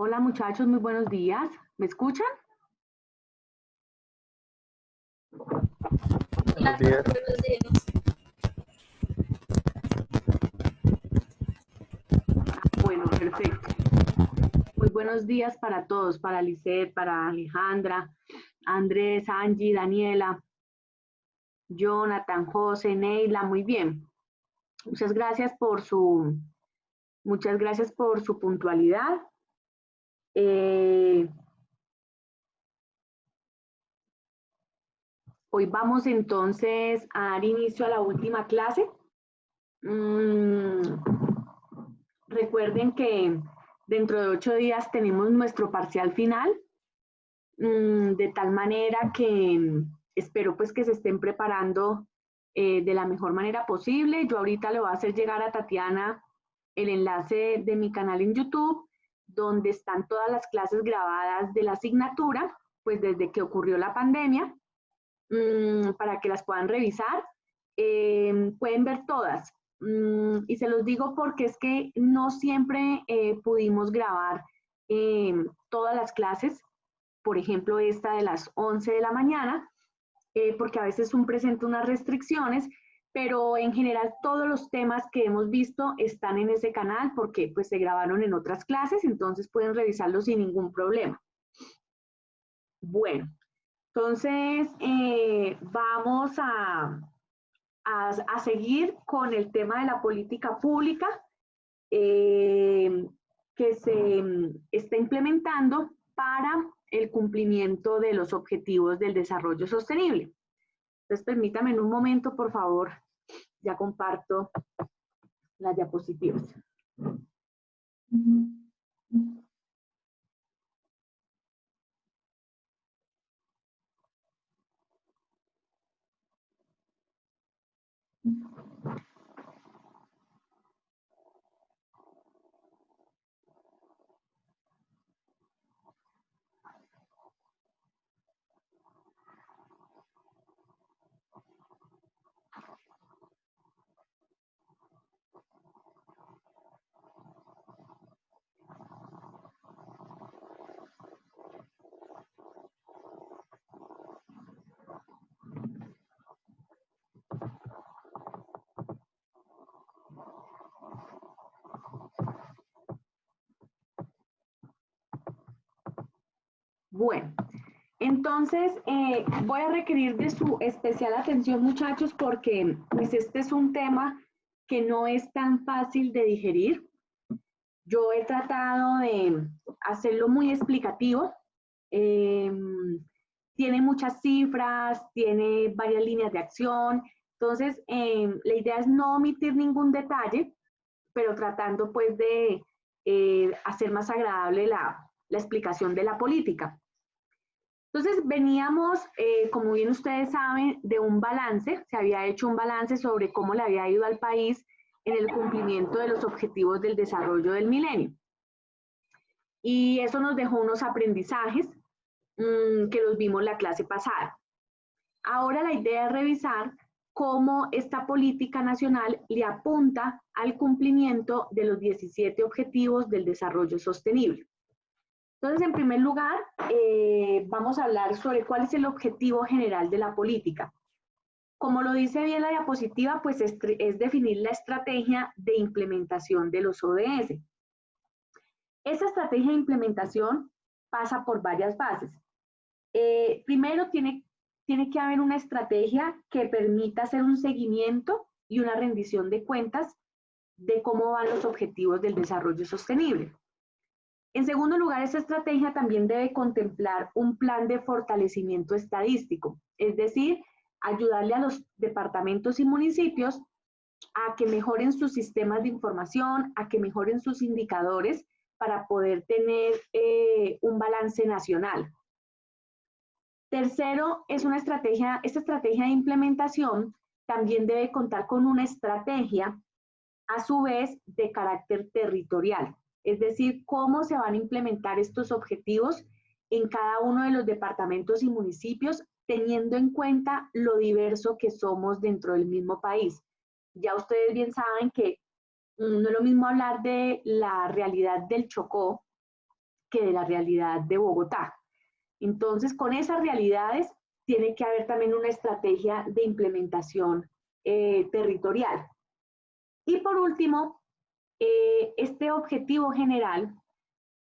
Hola muchachos, muy buenos días. ¿Me escuchan? Buenos días. Buenos días. Bueno, perfecto. Muy buenos días para todos, para Lisette, para Alejandra, Andrés, Angie, Daniela, Jonathan, José, Neila, muy bien. Muchas gracias por su puntualidad. Eh, Hoy vamos entonces a dar inicio a la última clase. Mm, Recuerden que dentro de 8 días tenemos nuestro parcial final, de tal manera que espero pues que se estén preparando de la mejor manera posible. Yo ahorita le voy a hacer llegar a Tatiana el enlace de mi canal en YouTube, donde están todas las clases grabadas de la asignatura, pues desde que ocurrió la pandemia, para que las puedan revisar. Pueden ver todas. Y se los digo porque es que no siempre pudimos grabar todas las clases, por ejemplo, esta de las 11 de la mañana, porque a veces presenta unas restricciones, pero en general todos los temas que hemos visto están en ese canal porque pues se grabaron en otras clases, entonces pueden revisarlos sin ningún problema. Bueno, entonces vamos a seguir con el tema de la política pública que se está implementando para el cumplimiento de los objetivos del desarrollo sostenible. Entonces, permítame en un momento, por favor, ya comparto las diapositivas. Bueno, entonces voy a requerir de su especial atención, muchachos, porque pues este es un tema que no es tan fácil de digerir. Yo he tratado de hacerlo muy explicativo. Eh, Tiene muchas cifras, tiene varias líneas de acción. Entonces, la idea es no omitir ningún detalle, pero tratando pues de hacer más agradable la explicación de la política. Entonces veníamos, como bien ustedes saben, de un balance, se había hecho un balance sobre cómo le había ido al país en el cumplimiento de los objetivos del desarrollo del milenio. Y eso nos dejó unos aprendizajes que los vimos la clase pasada. Ahora la idea es revisar cómo esta política nacional le apunta al cumplimiento de los 17 objetivos del desarrollo sostenible. Entonces, en primer lugar, vamos a hablar sobre cuál es el objetivo general de la política. Como lo dice bien la diapositiva, pues es definir la estrategia de implementación de los ODS. Esa estrategia de implementación pasa por varias fases. Primero, tiene que haber una estrategia que permita hacer un seguimiento y una rendición de cuentas de cómo van los objetivos del desarrollo sostenible. En segundo lugar, esta estrategia también debe contemplar un plan de fortalecimiento estadístico, es decir, ayudarle a los departamentos y municipios a que mejoren sus sistemas de información, a que mejoren sus indicadores para poder tener un balance nacional. Tercero, esta estrategia de implementación también debe contar con una estrategia, a su vez, de carácter territorial. Es decir, cómo se van a implementar estos objetivos en cada uno de los departamentos y municipios, teniendo en cuenta lo diverso que somos dentro del mismo país. Ya ustedes bien saben que no es lo mismo hablar de la realidad del Chocó que de la realidad de Bogotá. Entonces, con esas realidades tiene que haber también una estrategia de implementación territorial. Y por último, este objetivo general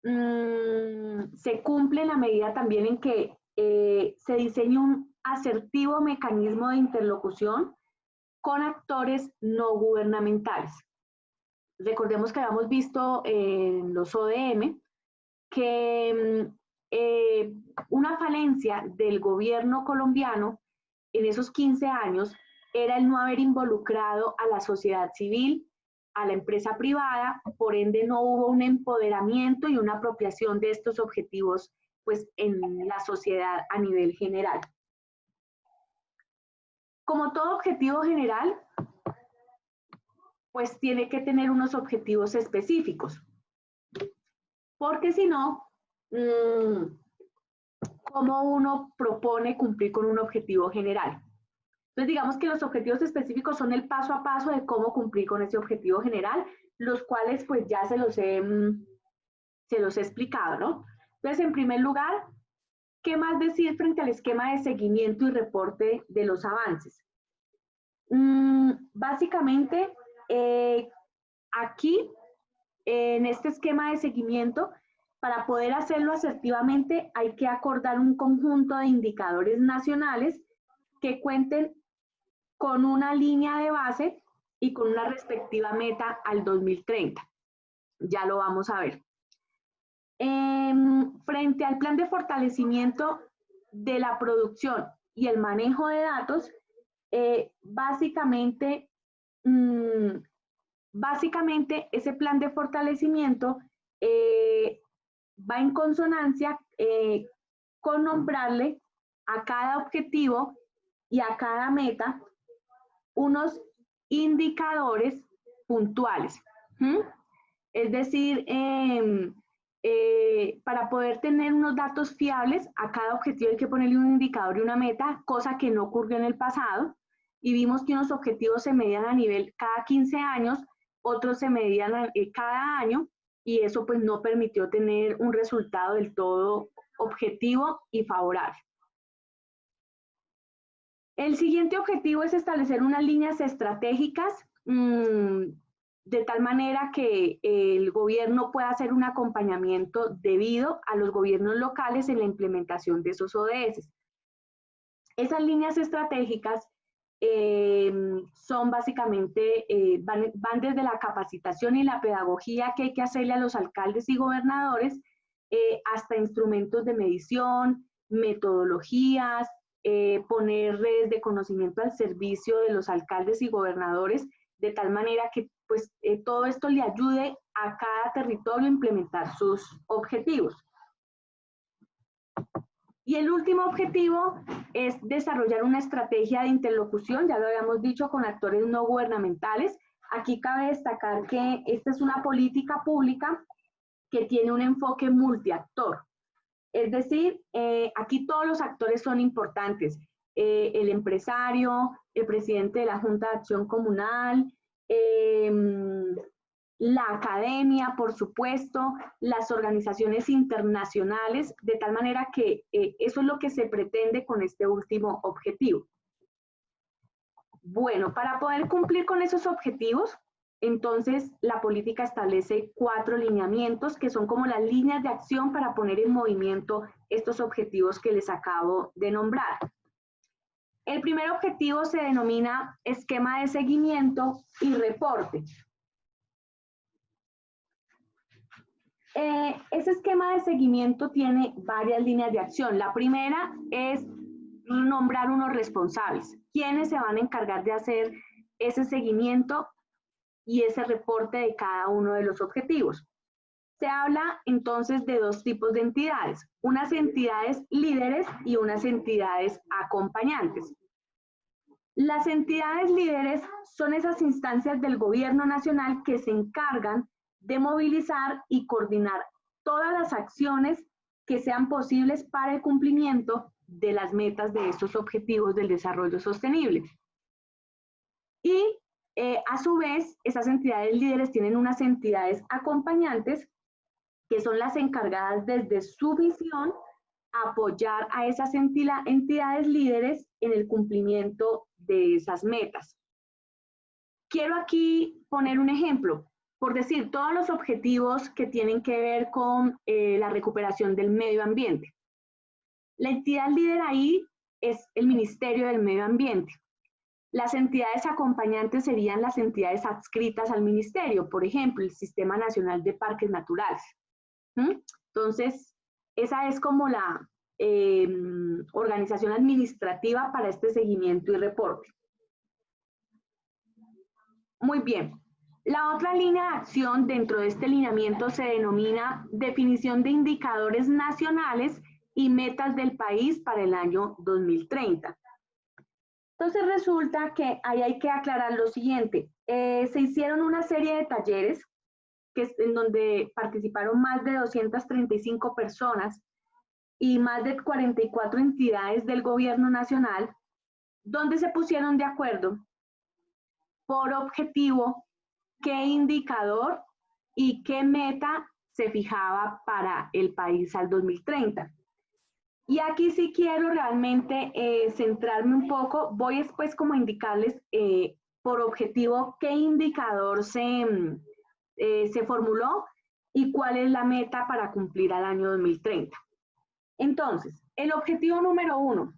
se cumple en la medida también en que se diseña un asertivo mecanismo de interlocución con actores no gubernamentales. Recordemos que habíamos visto en los ODM que una falencia del gobierno colombiano en esos 15 años era el no haber involucrado a la sociedad civil, a la empresa privada, por ende no hubo un empoderamiento y una apropiación de estos objetivos pues, en la sociedad a nivel general. Como todo objetivo general, pues tiene que tener unos objetivos específicos, porque si no, ¿cómo uno propone cumplir con un objetivo general? Entonces, digamos que los objetivos específicos son el paso a paso de cómo cumplir con ese objetivo general, los cuales pues ya se los he explicado, ¿no? Entonces, en primer lugar, ¿qué más decir frente al esquema de seguimiento y reporte de los avances? Básicamente, aquí, en este esquema de seguimiento, para poder hacerlo asertivamente hay que acordar un conjunto de indicadores nacionales que cuenten con una línea de base y con una respectiva meta al 2030. Ya lo vamos a ver. Frente al plan de fortalecimiento de la producción y el manejo de datos, básicamente ese plan de fortalecimiento va en consonancia con nombrarle a cada objetivo y a cada meta unos indicadores puntuales. Es decir, para poder tener unos datos fiables, a cada objetivo hay que ponerle un indicador y una meta, cosa que no ocurrió en el pasado. Y vimos que unos objetivos se medían a nivel cada 15 años, otros se medían cada año, y eso pues no permitió tener un resultado del todo objetivo y favorable. El siguiente objetivo es establecer unas líneas estratégicas de tal manera que el gobierno pueda hacer un acompañamiento debido a los gobiernos locales en la implementación de esos ODS. Esas líneas estratégicas son básicamente, van desde la capacitación y la pedagogía que hay que hacerle a los alcaldes y gobernadores, hasta instrumentos de medición, metodologías, poner redes de conocimiento al servicio de los alcaldes y gobernadores, de tal manera que pues, todo esto le ayude a cada territorio a implementar sus objetivos. Y el último objetivo es desarrollar una estrategia de interlocución, ya lo habíamos dicho, con actores no gubernamentales. Aquí cabe destacar que esta es una política pública que tiene un enfoque multiactor. Es decir, aquí todos los actores son importantes. El empresario, el presidente de la Junta de Acción Comunal, la academia, por supuesto, las organizaciones internacionales, de tal manera que eso es lo que se pretende con este último objetivo. Bueno, para poder cumplir con esos objetivos, entonces la política establece 4 lineamientos que son como las líneas de acción para poner en movimiento estos objetivos que les acabo de nombrar. El primer objetivo se denomina esquema de seguimiento y reporte. Ese esquema de seguimiento tiene varias líneas de acción. La primera es nombrar unos responsables. ¿Quiénes se van a encargar de hacer ese seguimiento y ese reporte de cada uno de los objetivos? Se habla entonces de 2 tipos de entidades, unas entidades líderes y unas entidades acompañantes. Las entidades líderes son esas instancias del gobierno nacional que se encargan de movilizar y coordinar todas las acciones que sean posibles para el cumplimiento de las metas de estos objetivos del desarrollo sostenible. Y a su vez, esas entidades líderes tienen unas entidades acompañantes que son las encargadas desde su visión apoyar a esas entidades líderes en el cumplimiento de esas metas. Quiero aquí poner un ejemplo, por decir, todos los objetivos que tienen que ver con la recuperación del medio ambiente. La entidad líder ahí es el Ministerio del Medio Ambiente. Las entidades acompañantes serían las entidades adscritas al ministerio, por ejemplo, el Sistema Nacional de Parques Naturales. Entonces, esa es como la organización administrativa para este seguimiento y reporte. Muy bien. La otra línea de acción dentro de este lineamiento se denomina definición de indicadores nacionales y metas del país para el año 2030. Entonces resulta que ahí hay que aclarar lo siguiente. Se hicieron una serie de talleres en donde participaron más de 235 personas y más de 44 entidades del gobierno nacional, donde se pusieron de acuerdo por objetivo qué indicador y qué meta se fijaba para el país al 2030. Y aquí sí quiero realmente centrarme un poco, voy después como a indicarles por objetivo qué indicador se formuló y cuál es la meta para cumplir al año 2030. Entonces, el objetivo número 1,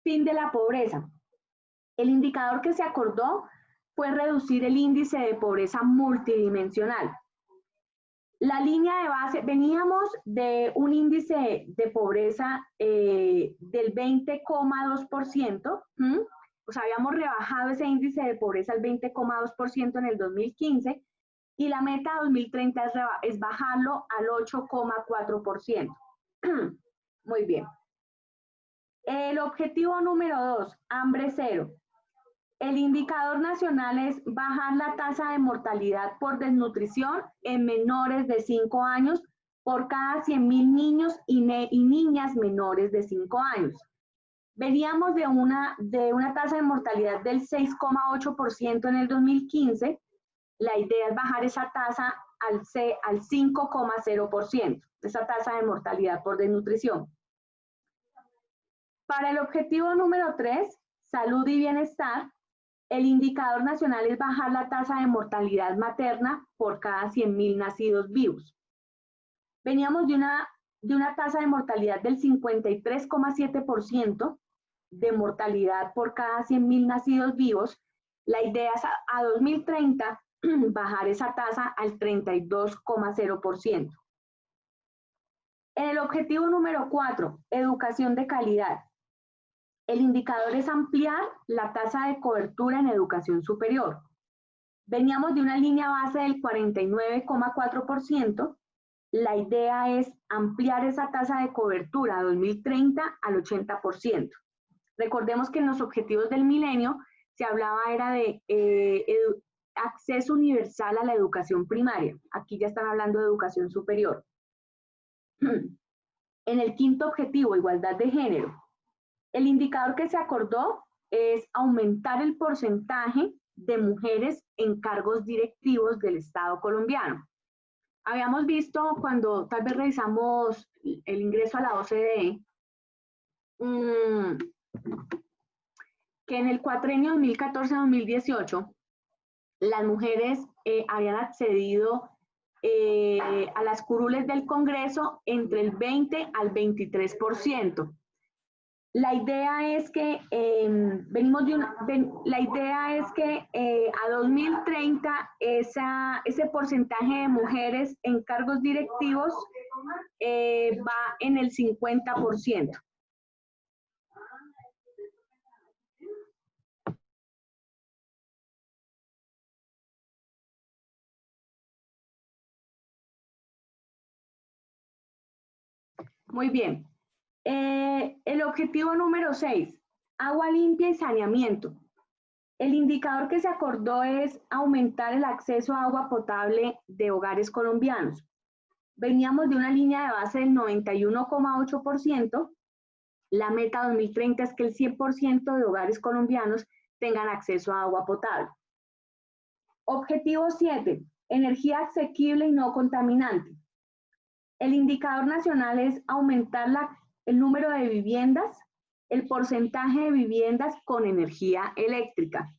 fin de la pobreza. El indicador que se acordó fue reducir el índice de pobreza multidimensional. La línea de base, veníamos de un índice de pobreza del 20,2%, o sea, habíamos rebajado ese índice de pobreza al 20,2% en el 2015 y la meta 2030 es bajarlo al 8,4%. Muy bien. El objetivo número 2, hambre cero. El indicador nacional es bajar la tasa de mortalidad por desnutrición en menores de 5 años por cada 100.000 niños y niñas menores de 5 años. Veníamos de una tasa de mortalidad del 6,8% en el 2015. La idea es bajar esa tasa al 5,0%, esa tasa de mortalidad por desnutrición. Para el objetivo número 3, salud y bienestar, el indicador nacional es bajar la tasa de mortalidad materna por cada 100.000 nacidos vivos. Veníamos de una tasa de mortalidad del 53,7% de mortalidad por cada 100.000 nacidos vivos. La idea es a 2030 bajar esa tasa al 32,0%. En el objetivo número 4, educación de calidad. El indicador es ampliar la tasa de cobertura en educación superior. Veníamos de una línea base del 49,4%. La idea es ampliar esa tasa de cobertura a 2030 al 80%. Recordemos que en los objetivos del milenio se hablaba era de acceso universal a la educación primaria. Aquí ya están hablando de educación superior. En el quinto objetivo, igualdad de género. El indicador que se acordó es aumentar el porcentaje de mujeres en cargos directivos del Estado colombiano. Habíamos visto cuando tal vez revisamos el ingreso a la OCDE, que en el cuatrenio 2014-2018 las mujeres habían accedido a las curules del Congreso entre el 20 al 23%. La idea es que a 2030 ese porcentaje de mujeres en cargos directivos va en el 50%. Muy bien. El objetivo número 6, agua limpia y saneamiento. El indicador que se acordó es aumentar el acceso a agua potable de hogares colombianos. Veníamos de una línea de base del 91,8%. La meta 2030 es que el 100% de hogares colombianos tengan acceso a agua potable. Objetivo 7, energía asequible y no contaminante. El indicador nacional es aumentar el número de viviendas, el porcentaje de viviendas con energía eléctrica.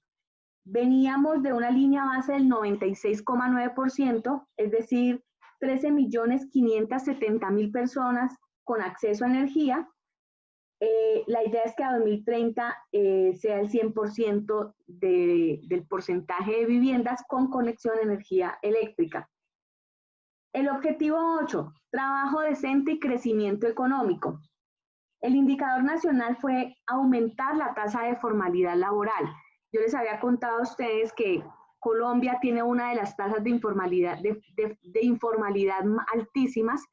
Veníamos de una línea base del 96,9%, es decir, 13.570.000 personas con acceso a energía. La idea es que a 2030 sea el 100% del porcentaje de viviendas con conexión a energía eléctrica. El objetivo 8, trabajo decente y crecimiento económico. El indicador nacional fue aumentar la tasa de formalidad laboral. Yo les había contado a ustedes que Colombia tiene una de las tasas de informalidad, altísimas.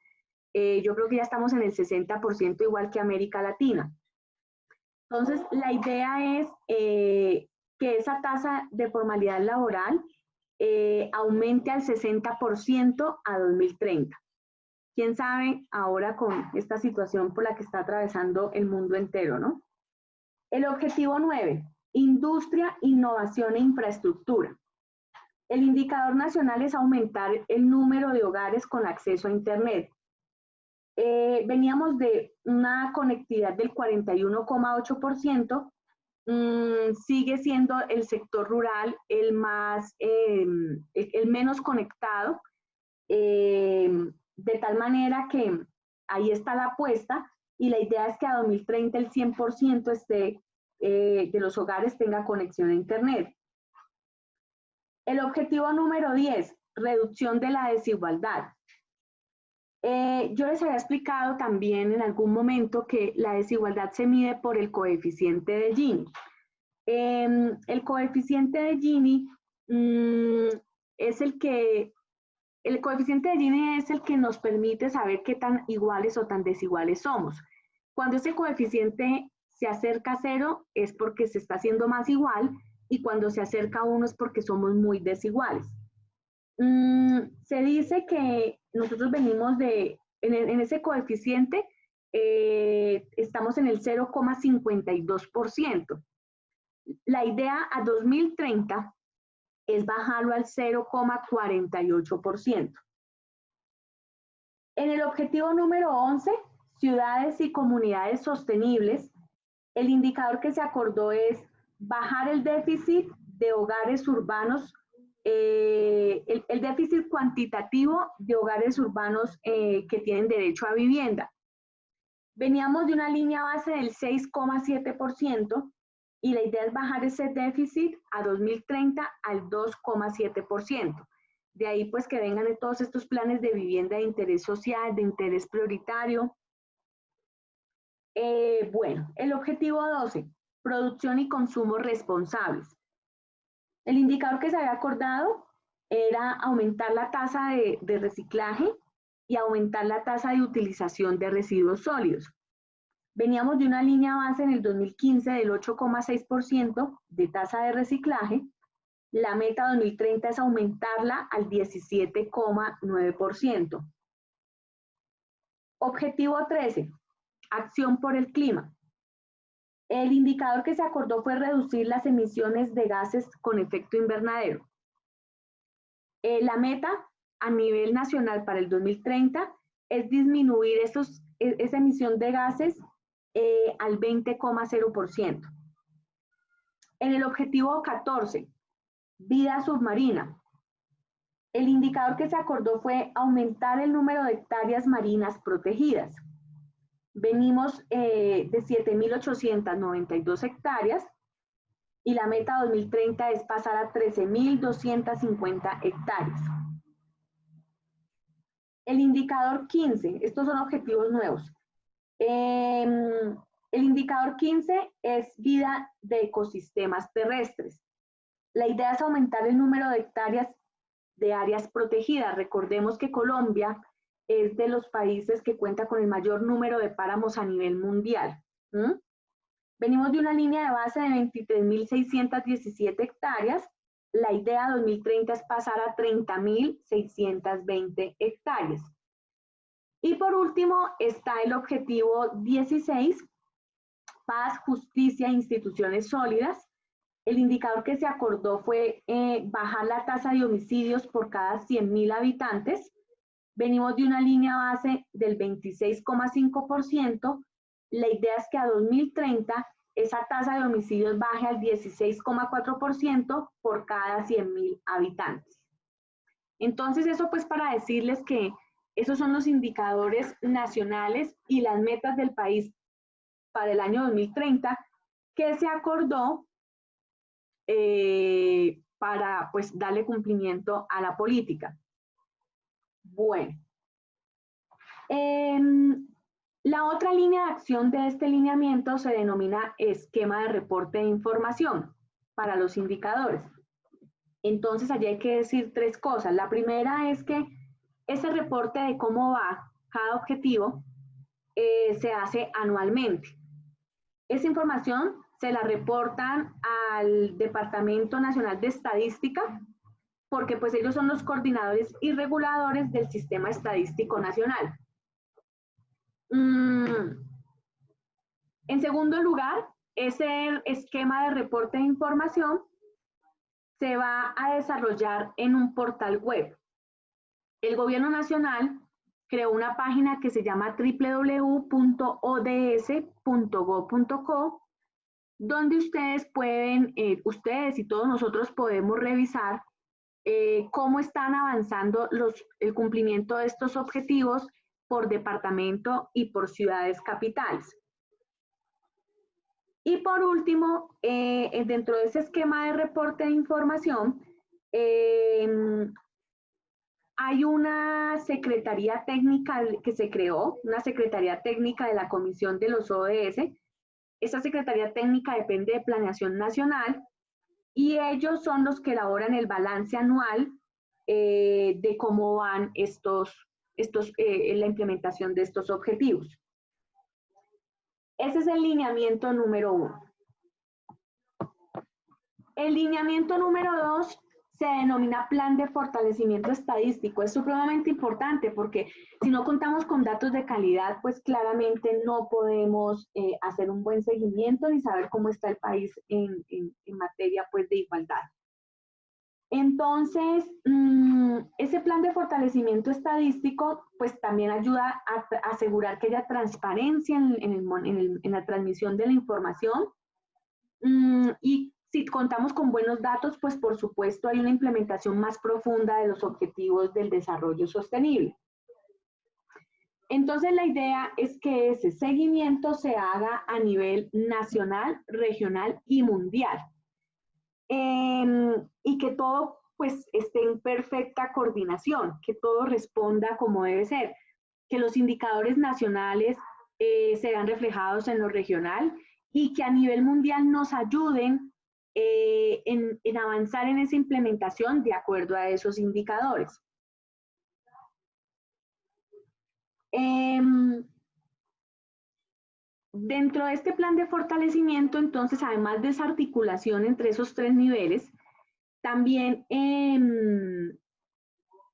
Yo creo que ya estamos en el 60%, igual que América Latina. Entonces, la idea es que esa tasa de formalidad laboral aumente al 60% a 2030. ¿Quién sabe ahora con esta situación por la que está atravesando el mundo entero, ¿no? El objetivo 9, industria, innovación e infraestructura. El indicador nacional es aumentar el número de hogares con acceso a Internet. Veníamos de una conectividad del 41,8%, sigue siendo el sector rural el menos conectado, de tal manera que ahí está la apuesta y la idea es que a 2030 el 100% de los hogares tenga conexión a Internet. El objetivo número 10, reducción de la desigualdad. Yo les había explicado también en algún momento que la desigualdad se mide por el coeficiente de Gini. El coeficiente de Gini es el coeficiente de Gini es el que nos permite saber qué tan iguales o tan desiguales somos. Cuando ese coeficiente se acerca a 0 es porque se está haciendo más igual y cuando se acerca a 1 es porque somos muy desiguales. Se dice que nosotros venimos en ese coeficiente, estamos en el 0,52%. La idea a 2030 es bajarlo al 0,48%. En el objetivo número 11, ciudades y comunidades sostenibles, el indicador que se acordó es bajar el déficit de hogares urbanos, el déficit cuantitativo de hogares urbanos que tienen derecho a vivienda. Veníamos de una línea base del 6,7%, y la idea es bajar ese déficit a 2030 al 2,7%. De ahí pues que vengan de todos estos planes de vivienda de interés social, de interés prioritario. Bueno, el objetivo 12, producción y consumo responsables. El indicador que se había acordado era aumentar la tasa de reciclaje y aumentar la tasa de utilización de residuos sólidos. Veníamos de una línea base en el 2015 del 8,6% de tasa de reciclaje. La meta 2030 es aumentarla al 17,9%. Objetivo 13, acción por el clima. El indicador que se acordó fue reducir las emisiones de gases con efecto invernadero. La meta a nivel nacional para el 2030 es disminuir esa emisión de gases al 20,0%. En el objetivo 14, vida submarina, el indicador que se acordó fue aumentar el número de hectáreas marinas protegidas. Venimos de 7.892 hectáreas y la meta 2030 es pasar a 13.250 hectáreas. El indicador 15, estos son objetivos nuevos. El indicador 15 es vida de ecosistemas terrestres. La idea es aumentar el número de hectáreas de áreas protegidas. Recordemos que Colombia es de los países que cuenta con el mayor número de páramos a nivel mundial. Venimos de una línea de base de 23.617 hectáreas. La idea 2030 es pasar a 30.620 hectáreas. Y por último está el objetivo 16, paz, justicia e instituciones sólidas. El indicador que se acordó fue bajar la tasa de homicidios por cada 100.000 habitantes. venimos de una línea base del 26,5%, la idea es que a 2030 esa tasa de homicidios baje al 16,4% por cada 100.000 habitantes. Entonces, eso pues para decirles que esos son los indicadores nacionales y las metas del país para el año 2030 que se acordó para pues darle cumplimiento a la política. Bueno, la otra línea de acción de este lineamiento se denomina esquema de reporte de información para los indicadores. Entonces, allí hay que decir tres cosas. La primera es que ese reporte de cómo va cada objetivo se hace anualmente. Esa información se la reportan al Departamento Nacional de Estadística, porque pues ellos son los coordinadores y reguladores del Sistema Estadístico Nacional. En segundo lugar, ese esquema de reporte de información se va a desarrollar en un portal web. El Gobierno Nacional creó una página que se llama www.ods.gov.co, donde ustedes pueden, ustedes y todos nosotros podemos revisar cómo están avanzando el cumplimiento de estos objetivos por departamento y por ciudades capitales. Y por último, dentro de ese esquema de reporte de información, hay una secretaría técnica que se creó, una secretaría técnica de la Comisión de los ODS. Esa secretaría técnica depende de Planeación Nacional y ellos son los que elaboran el balance anual de cómo van la implementación de estos objetivos. Ese es el lineamiento número 1. El lineamiento número 2 se denomina Plan de Fortalecimiento Estadístico. Es supremamente importante porque si no contamos con datos de calidad, pues claramente no podemos hacer un buen seguimiento ni saber cómo está el país en materia pues, de igualdad. Entonces, ese plan de fortalecimiento estadístico pues también ayuda a asegurar que haya transparencia en la transmisión de la información y si contamos con buenos datos, pues por supuesto hay una implementación más profunda de los objetivos del desarrollo sostenible. Entonces la idea es que ese seguimiento se haga a nivel nacional, regional y mundial. Y que todo pues esté en perfecta coordinación, que todo responda como debe ser, que los indicadores nacionales se vean reflejados en lo regional y que a nivel mundial nos ayuden en avanzar en esa implementación de acuerdo a esos indicadores. Dentro de este plan de fortalecimiento, entonces, además de esa articulación entre esos tres niveles, también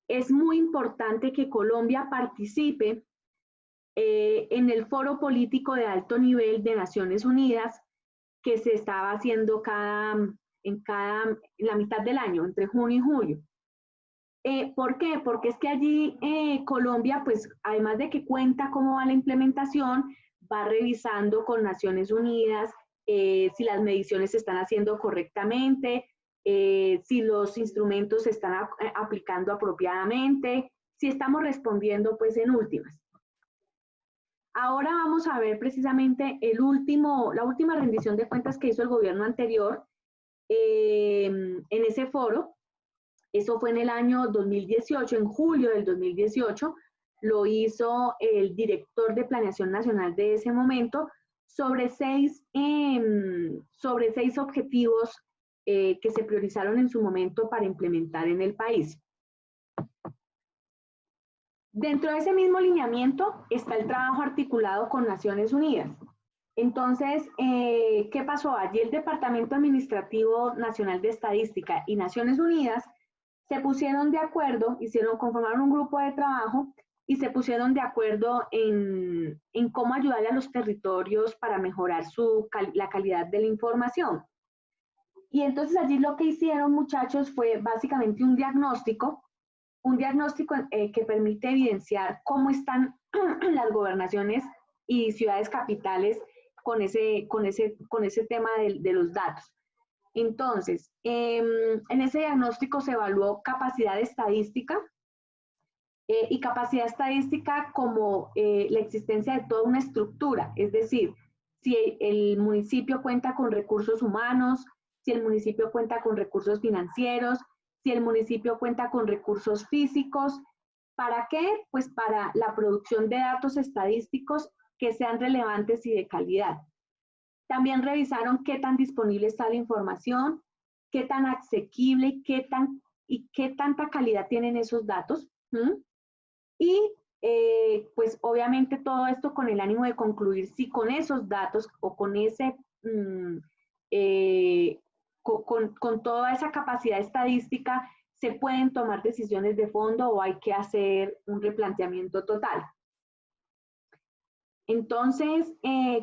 es muy importante que Colombia participe en el foro político de alto nivel de Naciones Unidas que se estaba haciendo en la mitad del año, entre junio y julio. ¿Por qué? Porque es que allí Colombia, pues además de que cuenta cómo va la implementación, va revisando con Naciones Unidas si las mediciones se están haciendo correctamente, si los instrumentos se están aplicando apropiadamente, si estamos respondiendo pues en últimas. Ahora vamos a ver precisamente la última rendición de cuentas que hizo el gobierno anterior en ese foro. Eso fue en el año 2018, en julio del 2018, lo hizo el director de Planeación Nacional de ese momento sobre seis objetivos que se priorizaron en su momento para implementar en el país. Dentro de ese mismo lineamiento está el trabajo articulado con Naciones Unidas. Entonces, ¿qué pasó? Allí el Departamento Administrativo Nacional de Estadística y Naciones Unidas se pusieron de acuerdo, conformaron un grupo de trabajo y se pusieron de acuerdo en cómo ayudarle a los territorios para mejorar la calidad de la información. Y entonces allí lo que hicieron, muchachos, fue básicamente un diagnóstico un diagnóstico que permite evidenciar cómo están las gobernaciones y ciudades capitales con ese tema de los datos. Entonces, en ese diagnóstico se evaluó capacidad estadística y capacidad estadística como la existencia de toda una estructura, es decir, si el municipio cuenta con recursos humanos, si el municipio cuenta con recursos financieros, si el municipio cuenta con recursos físicos. ¿Para qué? Pues para la producción de datos estadísticos que sean relevantes y de calidad. También revisaron qué tan disponible está la información, qué tan asequible y qué tanta calidad tienen esos datos. Y pues obviamente todo esto con el ánimo de concluir si con esos datos o con con toda esa capacidad estadística se pueden tomar decisiones de fondo o hay que hacer un replanteamiento total. Entonces,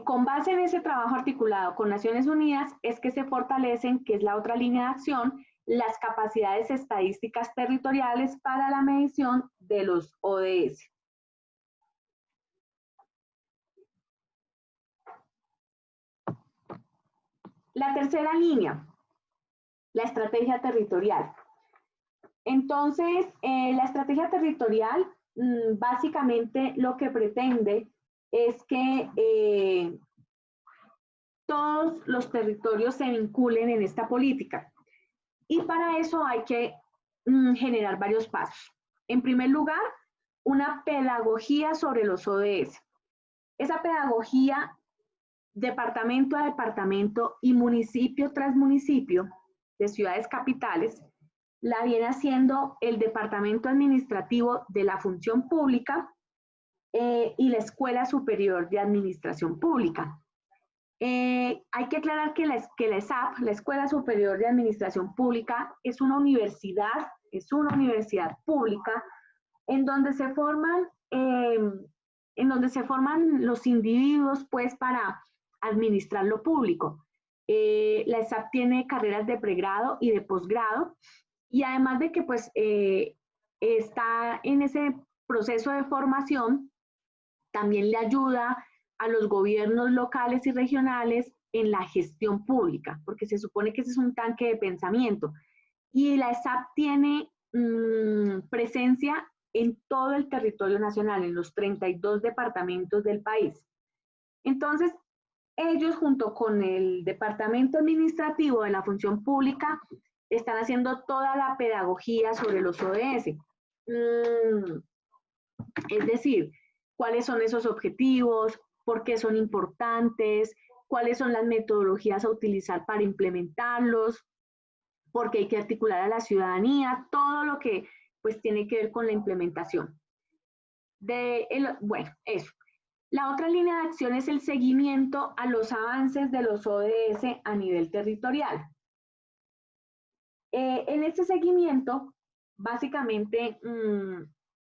con base en ese trabajo articulado con Naciones Unidas es que se fortalecen, que es la otra línea de acción, las capacidades estadísticas territoriales para la medición de los ODS. La tercera línea, la estrategia territorial. Entonces, la estrategia territorial básicamente lo que pretende es que todos los territorios se vinculen en esta política. Y para eso hay que generar varios pasos. En primer lugar, una pedagogía sobre los ODS. Esa pedagogía, departamento a departamento y municipio tras municipio de ciudades capitales, la viene haciendo el Departamento Administrativo de la Función Pública y la Escuela Superior de Administración Pública. Hay que aclarar que la ESAP, la Escuela Superior de Administración Pública, es una universidad pública en donde se forman los individuos pues para administrar lo público. La ESAP tiene carreras de pregrado y de posgrado y además de que pues está en ese proceso de formación, también le ayuda a los gobiernos locales y regionales en la gestión pública, porque se supone que ese es un tanque de pensamiento. Y la ESAP tiene presencia en todo el territorio nacional, en los 32 departamentos del país. Entonces, ellos junto con el Departamento Administrativo de la Función Pública están haciendo toda la pedagogía sobre los ODS. Es decir, cuáles son esos objetivos, por qué son importantes, cuáles son las metodologías a utilizar para implementarlos, por qué hay que articular a la ciudadanía, todo lo que pues tiene que ver con la implementación. Bueno, eso. La otra línea de acción es el seguimiento a los avances de los ODS a nivel territorial. En este seguimiento, básicamente,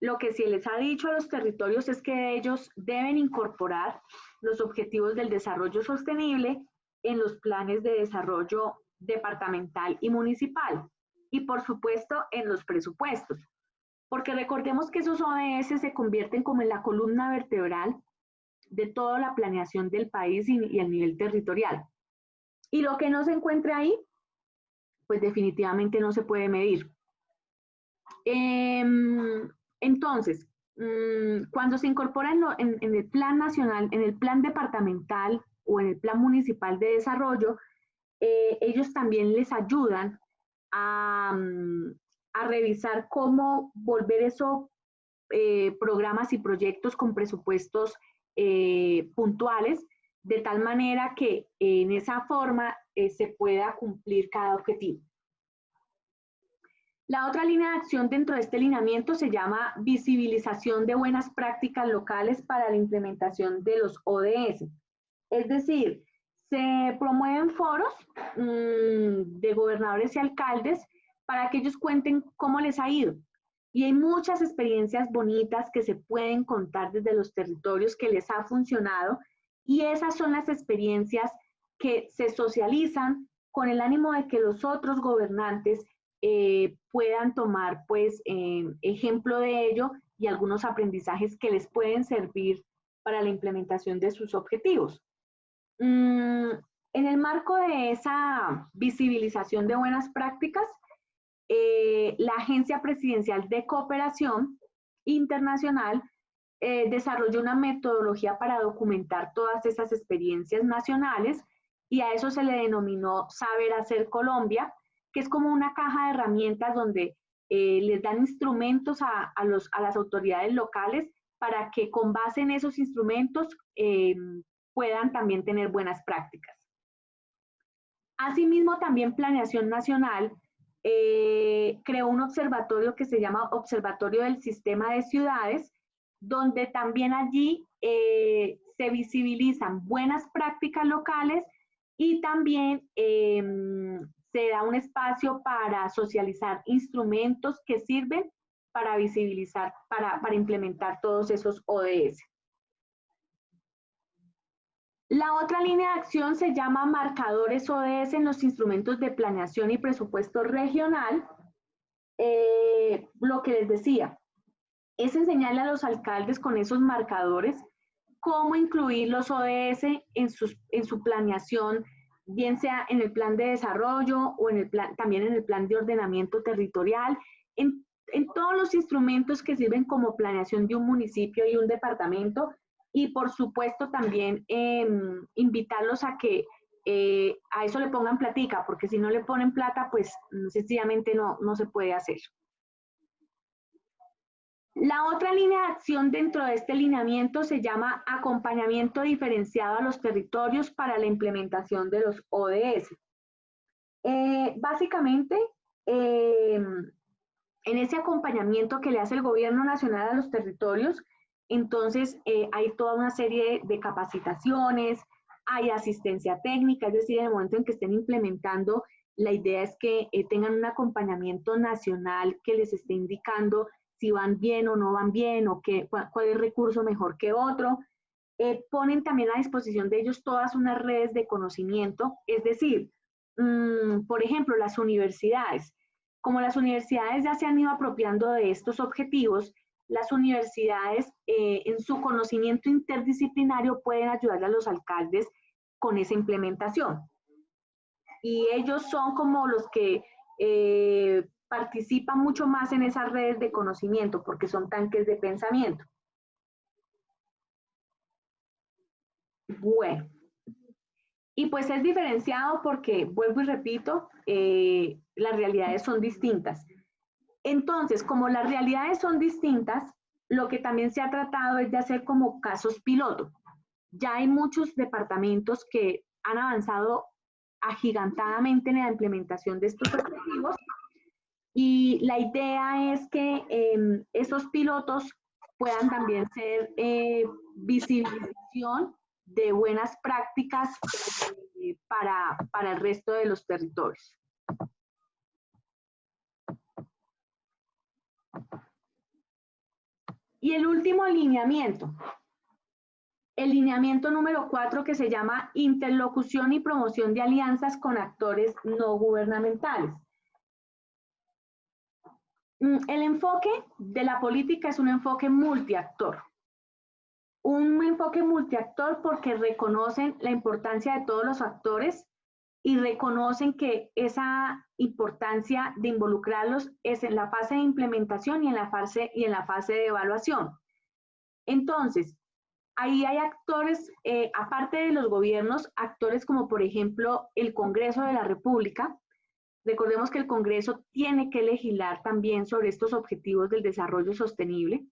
lo que se les ha dicho a los territorios es que ellos deben incorporar los objetivos del desarrollo sostenible en los planes de desarrollo departamental y municipal y por supuesto en los presupuestos, porque recordemos que esos ODS se convierten como en la columna vertebral de toda la planeación del país y a nivel territorial. Y lo que no se encuentre ahí, pues definitivamente no se puede medir. Entonces, cuando se incorpora en el plan nacional, en el plan departamental o en el plan municipal de desarrollo, ellos también les ayudan a revisar cómo volver esos programas y proyectos con presupuestos puntuales, de tal manera que en esa forma se pueda cumplir cada objetivo. La otra línea de acción dentro de este lineamiento se llama visibilización de buenas prácticas locales para la implementación de los ODS. Es decir, se promueven foros de gobernadores y alcaldes para que ellos cuenten cómo les ha ido. Y hay muchas experiencias bonitas que se pueden contar desde los territorios que les ha funcionado y esas son las experiencias que se socializan con el ánimo de que los otros gobernantes puedan tomar pues ejemplo de ello y algunos aprendizajes que les pueden servir para la implementación de sus objetivos. En el marco de esa visibilización de buenas prácticas, la Agencia Presidencial de Cooperación Internacional desarrolló una metodología para documentar todas esas experiencias nacionales y a eso se le denominó Saber Hacer Colombia, que es como una caja de herramientas donde les dan instrumentos a las autoridades locales para que con base en esos instrumentos puedan también tener buenas prácticas. Asimismo, también Planeación Nacional creó un observatorio que se llama Observatorio del Sistema de Ciudades, donde también allí se visibilizan buenas prácticas locales y también se da un espacio para socializar instrumentos que sirven para visibilizar, para implementar todos esos ODS. La otra línea de acción se llama marcadores ODS en los instrumentos de planeación y presupuesto regional. Lo que les decía, es enseñarle a los alcaldes con esos marcadores cómo incluir los ODS en su planeación, bien sea en el plan de desarrollo o en el plan, también en el plan de ordenamiento territorial, en todos los instrumentos que sirven como planeación de un municipio y un departamento, y por supuesto también invitarlos a que a eso le pongan platica, porque si no le ponen plata, pues sencillamente no se puede hacer. La otra línea de acción dentro de este lineamiento se llama acompañamiento diferenciado a los territorios para la implementación de los ODS. Básicamente, en ese acompañamiento que le hace el gobierno nacional a los territorios, entonces hay toda una serie de capacitaciones, hay asistencia técnica, es decir, en el momento en que estén implementando, la idea es que tengan un acompañamiento nacional que les esté indicando si van bien o no van bien, o cuál es el recurso mejor que otro. Ponen también a disposición de ellos todas unas redes de conocimiento, es decir, por ejemplo, las universidades. Como las universidades ya se han ido apropiando de estos objetivos, las universidades en su conocimiento interdisciplinario pueden ayudar a los alcaldes con esa implementación. Y ellos son como los que participan mucho más en esas redes de conocimiento porque son tanques de pensamiento. Bueno, y pues es diferenciado porque, vuelvo y repito, las realidades son distintas. Entonces, como las realidades son distintas, lo que también se ha tratado es de hacer como casos piloto. Ya hay muchos departamentos que han avanzado agigantadamente en la implementación de estos objetivos y la idea es que esos pilotos puedan también ser visibilización de buenas prácticas para el resto de los territorios. Y el último lineamiento, el lineamiento número 4, que se llama interlocución y promoción de alianzas con actores no gubernamentales. El enfoque de la política es un enfoque multiactor. Un enfoque multiactor porque reconocen la importancia de todos los actores y reconocen que esa importancia de involucrarlos es en la fase de implementación y en la fase de evaluación. Entonces, ahí hay actores, aparte de los gobiernos, actores como por ejemplo el Congreso de la República. Recordemos que el Congreso tiene que legislar también sobre estos objetivos del desarrollo sostenible.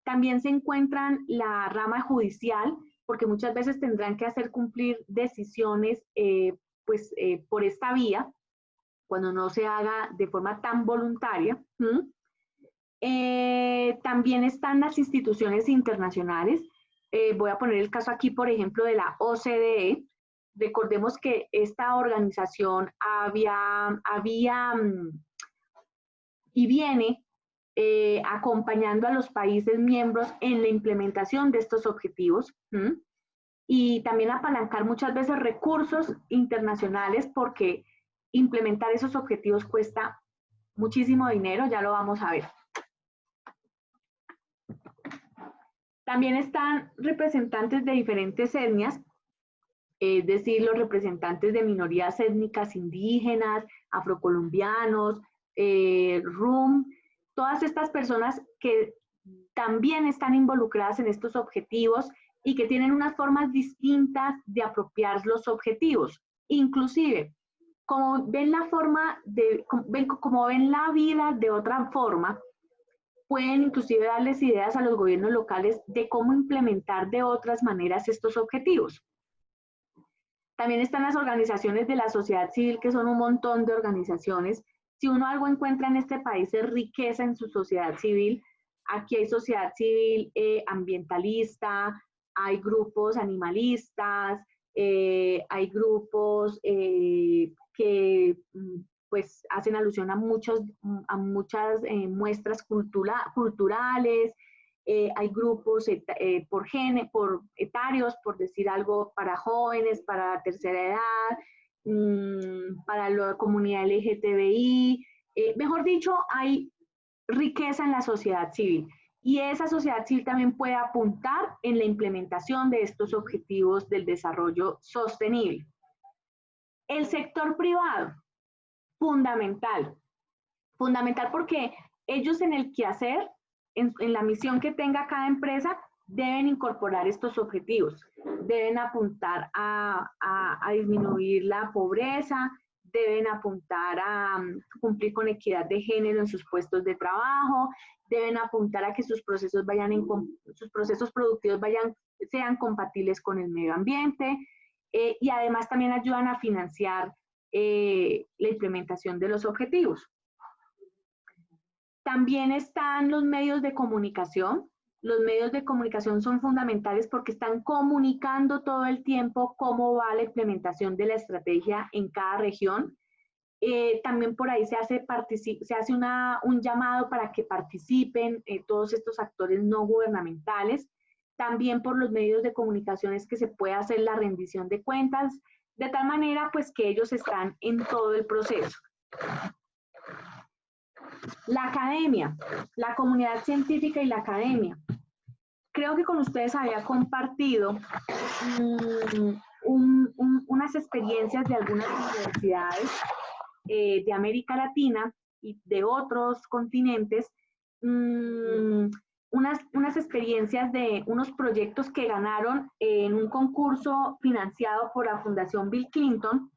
También se encuentran la rama judicial, porque muchas veces tendrán que hacer cumplir decisiones por esta vía, cuando no se haga de forma tan voluntaria. También están las instituciones internacionales. Voy a poner el caso aquí, por ejemplo, de la OCDE. Recordemos que esta organización había y viene acompañando a los países miembros en la implementación de estos objetivos y también apalancar muchas veces recursos internacionales porque implementar esos objetivos cuesta muchísimo dinero, ya lo vamos a ver. También están representantes de diferentes etnias, es decir, los representantes de minorías étnicas indígenas, afrocolombianos, rum, todas estas personas que también están involucradas en estos objetivos y que tienen unas formas distintas de apropiar los objetivos. Inclusive, como ven como ven la vida de otra forma, pueden inclusive darles ideas a los gobiernos locales de cómo implementar de otras maneras estos objetivos. También están las organizaciones de la sociedad civil, que son un montón de organizaciones. Si uno algo encuentra en este país es riqueza en su sociedad civil. Aquí hay sociedad civil ambientalista, hay grupos animalistas, hay grupos que pues hacen alusión a muchas muestras culturales, hay grupos por etarios, por decir algo, para jóvenes, para tercera edad, para la comunidad LGTBI, mejor dicho, hay riqueza en la sociedad civil. Y esa sociedad civil también puede apuntar en la implementación de estos objetivos del desarrollo sostenible. El sector privado, fundamental. Fundamental porque ellos en el quehacer, en la misión que tenga cada empresa, deben incorporar estos objetivos. Deben apuntar a disminuir la pobreza, deben apuntar a cumplir con equidad de género en sus puestos de trabajo, deben apuntar a que sus procesos productivos sean compatibles con el medio ambiente, y además también ayudan a financiar la implementación de los objetivos. También están los medios de comunicación. Los medios de comunicación son fundamentales porque están comunicando todo el tiempo cómo va la implementación de la estrategia en cada región. También por ahí se hace un llamado para que participen todos estos actores no gubernamentales. También por los medios de comunicación es que se puede hacer la rendición de cuentas, de tal manera pues que ellos están en todo el proceso. La academia, la comunidad científica y la academia. Creo que con ustedes había compartido unas experiencias de algunas universidades de América Latina y de otros continentes, unas experiencias de unos proyectos que ganaron en un concurso financiado por la Fundación Bill Clinton,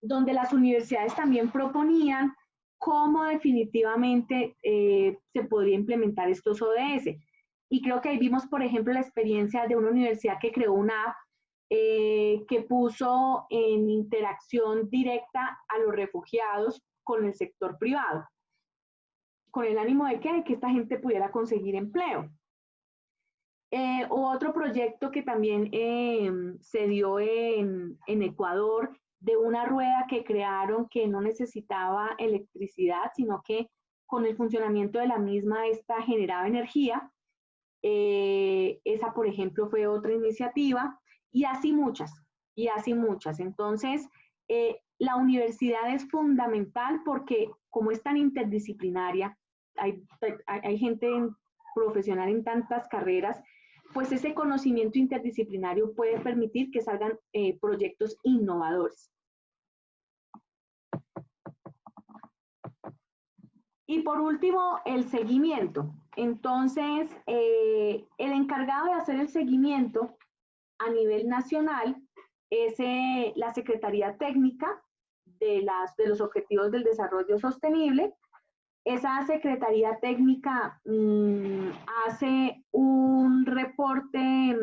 donde las universidades también proponían cómo definitivamente se podría implementar estos ODS. Y creo que ahí vimos, por ejemplo, la experiencia de una universidad que creó una app que puso en interacción directa a los refugiados con el sector privado, con el ánimo de que esta gente pudiera conseguir empleo. Otro proyecto que también se dio en Ecuador, de una rueda que crearon que no necesitaba electricidad, sino que con el funcionamiento de la misma esta generaba energía. Esa, por ejemplo, fue otra iniciativa, y así muchas, y así muchas. Entonces, la universidad es fundamental porque como es tan interdisciplinaria, hay gente profesional en tantas carreras, pues ese conocimiento interdisciplinario puede permitir que salgan proyectos innovadores. Y por último, el seguimiento. Entonces, el encargado de hacer el seguimiento a nivel nacional es la Secretaría Técnica de los Objetivos del Desarrollo Sostenible. Esa Secretaría Técnica hace un reporte,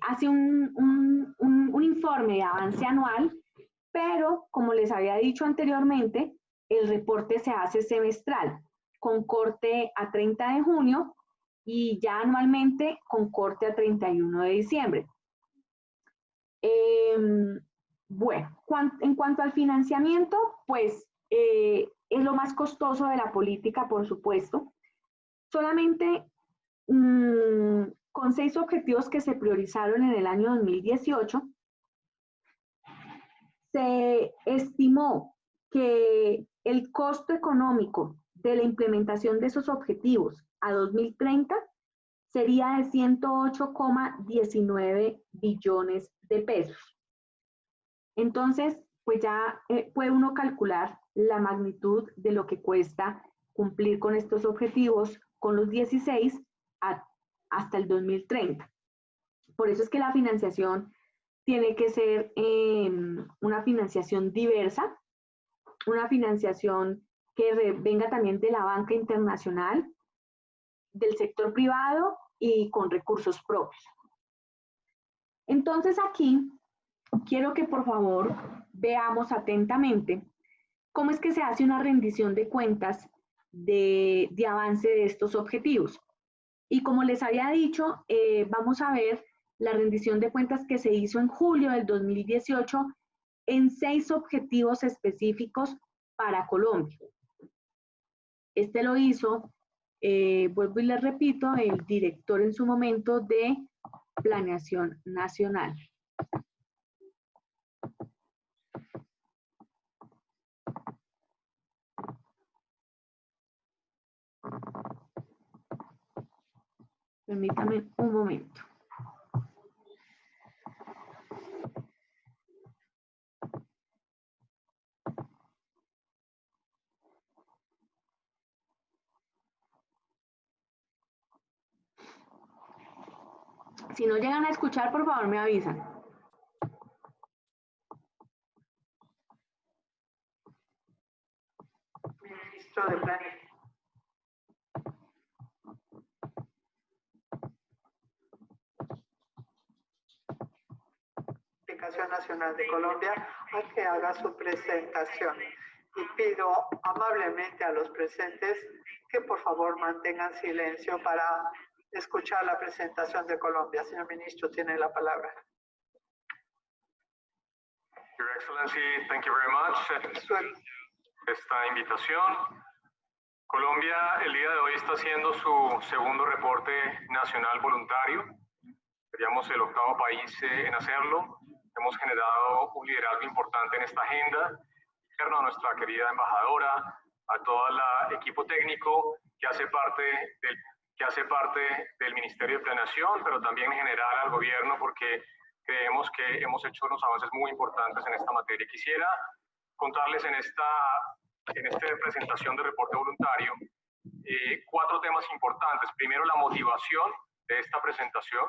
hace un informe de avance anual, pero como les había dicho anteriormente, el reporte se hace semestral, con corte a 30 de junio y ya anualmente con corte a 31 de diciembre. Bueno, en cuanto al financiamiento, pues es lo más costoso de la política, por supuesto. Solamente con 6 objetivos que se priorizaron en el año 2018, se estimó que el costo económico de la implementación de esos objetivos a 2030 sería de 108,19 billones de pesos. Entonces, pues ya puede uno calcular la magnitud de lo que cuesta cumplir con estos objetivos, con los 16 hasta el 2030. Por eso es que la financiación tiene que ser una financiación diversa, una financiación que venga también de la banca internacional, del sector privado y con recursos propios. Entonces aquí quiero que por favor veamos atentamente cómo es que se hace una rendición de cuentas de avance de estos objetivos. Y como les había dicho, vamos a ver la rendición de cuentas que se hizo en julio del 2018 en 6 objetivos específicos para Colombia. Este lo hizo, vuelvo y les repito, el director en su momento de Planeación Nacional. Permítame un momento. Si no llegan a escuchar, por favor me avisan. Ministro de Planificación. Nacional de Colombia a que haga su presentación. Y pido amablemente a los presentes que por favor mantengan silencio para escuchar la presentación de Colombia. Señor Ministro, tiene la palabra. Your Excellency, thank you very much. Esta invitación. Colombia el día de hoy está haciendo su segundo reporte nacional voluntario. Seríamos el 8º país en hacerlo. Hemos generado un liderazgo importante en esta agenda. A nuestra querida embajadora, a todo el equipo técnico que hace parte del Ministerio de Planeación, pero también en general al gobierno, porque creemos que hemos hecho unos avances muy importantes en esta materia. Quisiera contarles en esta presentación de reporte voluntario 4 temas importantes. Primero, la motivación de esta presentación,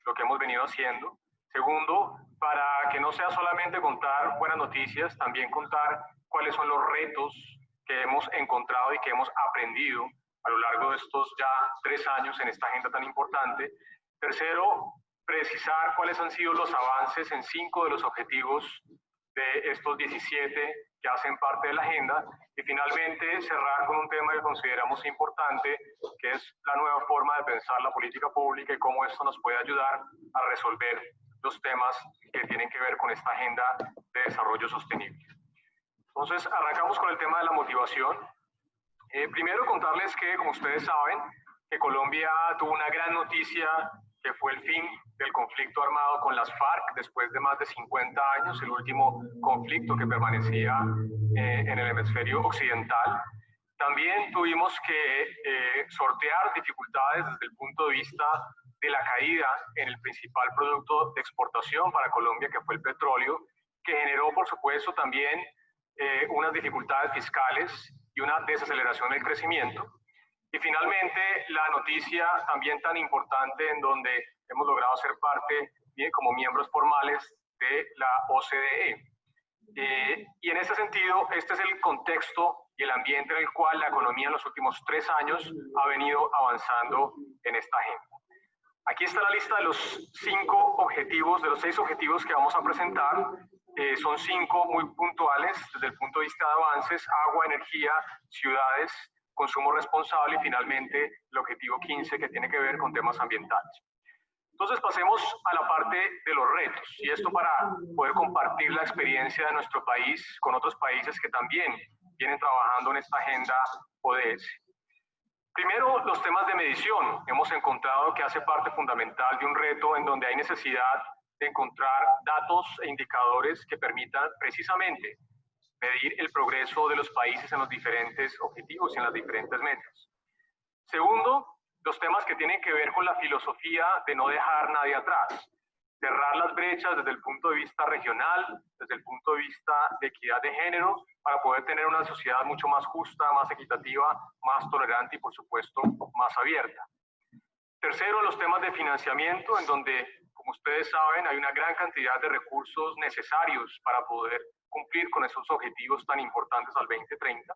lo que hemos venido haciendo. Segundo, para que no sea solamente contar buenas noticias, también contar cuáles son los retos que hemos encontrado y que hemos aprendido a lo largo de estos ya 3 años en esta agenda tan importante. Tercero, precisar cuáles han sido los avances en 5 de los objetivos de estos 17 que hacen parte de la agenda. Y finalmente, cerrar con un tema que consideramos importante, que es la nueva forma de pensar la política pública y cómo esto nos puede ayudar a resolver los temas que tienen que ver con esta agenda de desarrollo sostenible. Entonces, arrancamos con el tema de la motivación. Primero, contarles que, como ustedes saben, que Colombia tuvo una gran noticia, que fue el fin del conflicto armado con las FARC, después de más de 50 años, el último conflicto que permanecía en el hemisferio occidental. También tuvimos que sortear dificultades desde el punto de vista de la caída en el principal producto de exportación para Colombia, que fue el petróleo, que generó, por supuesto, también unas dificultades fiscales y una desaceleración del crecimiento. Y finalmente, la noticia también tan importante en donde hemos logrado ser parte como miembros formales de la OCDE. Y en este sentido, este es el contexto y el ambiente en el cual la economía en los últimos 3 años ha venido avanzando en esta agenda. Aquí está la lista de los 5 objetivos, de los 6 objetivos que vamos a presentar. Son 5 muy puntuales desde el punto de vista de avances: agua, energía, ciudades, consumo responsable y finalmente el objetivo 15, que tiene que ver con temas ambientales. Entonces pasemos a la parte de los retos, y esto para poder compartir la experiencia de nuestro país con otros países que también vienen trabajando en esta agenda ODS. Primero, los temas de medición. Hemos encontrado que hace parte fundamental de un reto en donde hay necesidad de encontrar datos e indicadores que permitan precisamente medir el progreso de los países en los diferentes objetivos y en las diferentes metas. Segundo, los temas que tienen que ver con la filosofía de no dejar nadie atrás. Cerrar las brechas desde el punto de vista regional, desde el punto de vista de equidad de género, para poder tener una sociedad mucho más justa, más equitativa, más tolerante y, por supuesto, más abierta. Tercero, los temas de financiamiento, en donde, como ustedes saben, hay una gran cantidad de recursos necesarios para poder cumplir con esos objetivos tan importantes al 2030.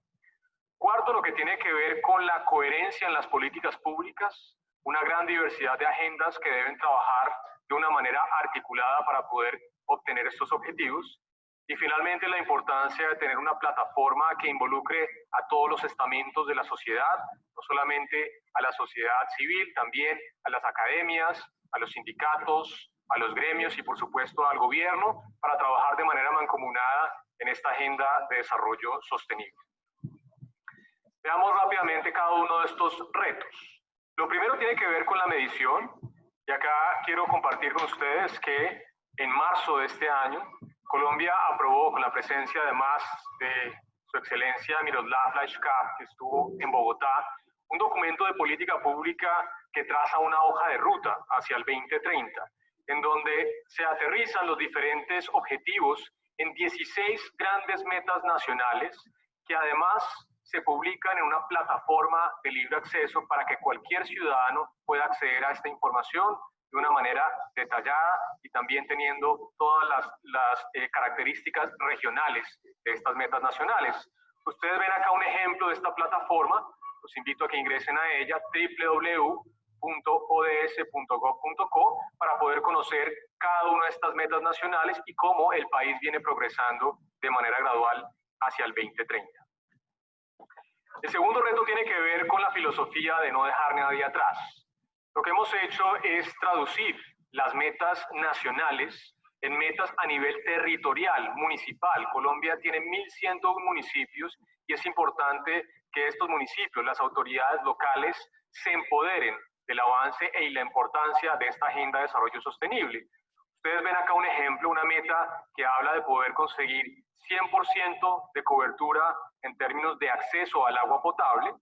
Cuarto, lo que tiene que ver con la coherencia en las políticas públicas, una gran diversidad de agendas que deben trabajar de una manera articulada para poder obtener estos objetivos. Y finalmente, la importancia de tener una plataforma que involucre a todos los estamentos de la sociedad, no solamente a la sociedad civil, también a las academias, a los sindicatos, a los gremios y, por supuesto, al gobierno, para trabajar de manera mancomunada en esta agenda de desarrollo sostenible. Veamos rápidamente cada uno de estos retos. Lo primero tiene que ver con la medición, y acá quiero compartir con ustedes que en marzo de este año, Colombia aprobó, con la presencia además de su excelencia Miroslav Lajčák, que estuvo en Bogotá, un documento de política pública que traza una hoja de ruta hacia el 2030, en donde se aterrizan los diferentes objetivos en 16 grandes metas nacionales que además se publican en una plataforma de libre acceso para que cualquier ciudadano pueda acceder a esta información de una manera detallada y también teniendo todas las características regionales de estas metas nacionales. Ustedes ven acá un ejemplo de esta plataforma. Los invito a que ingresen a ella, www.ods.gov.co, para poder conocer cada una de estas metas nacionales y cómo el país viene progresando de manera gradual hacia el 2030. El segundo reto tiene que ver con la filosofía de no dejar nadie atrás. Lo que hemos hecho es traducir las metas nacionales en metas a nivel territorial, municipal. Colombia tiene 1.101 municipios y es importante que estos municipios, las autoridades locales, se empoderen del avance y la importancia de esta agenda de desarrollo sostenible. Ustedes ven acá un ejemplo, una meta que habla de poder conseguir 100% de cobertura en términos de acceso al agua potable.